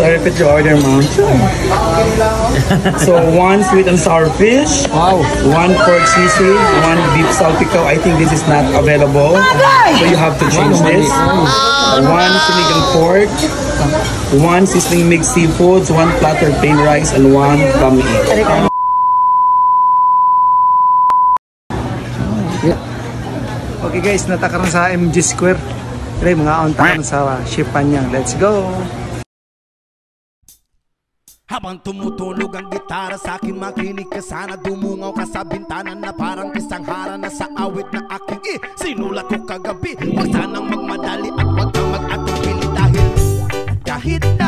I repeat your order, ma'am? So, one sweet and sour fish. Wow. One pork sisig. One beef salpicao. I think this is not available. So, you have to change this. One sinigang pork. One sizzling mixed seafoods. One platter plain rice. And one bami. Okay guys, natakaran sa MG Square. Kaya mga ontakan sa shipan niya. Let's go! Habang tumutunog ang gitara sa akin, makinig ka sana. Dumungaw ka sa bintana na parang isang hara na sa awit na aking sinulat ko kagabi. Huwag sanang magmadali at huwag kang mag-atubili dahil kahit na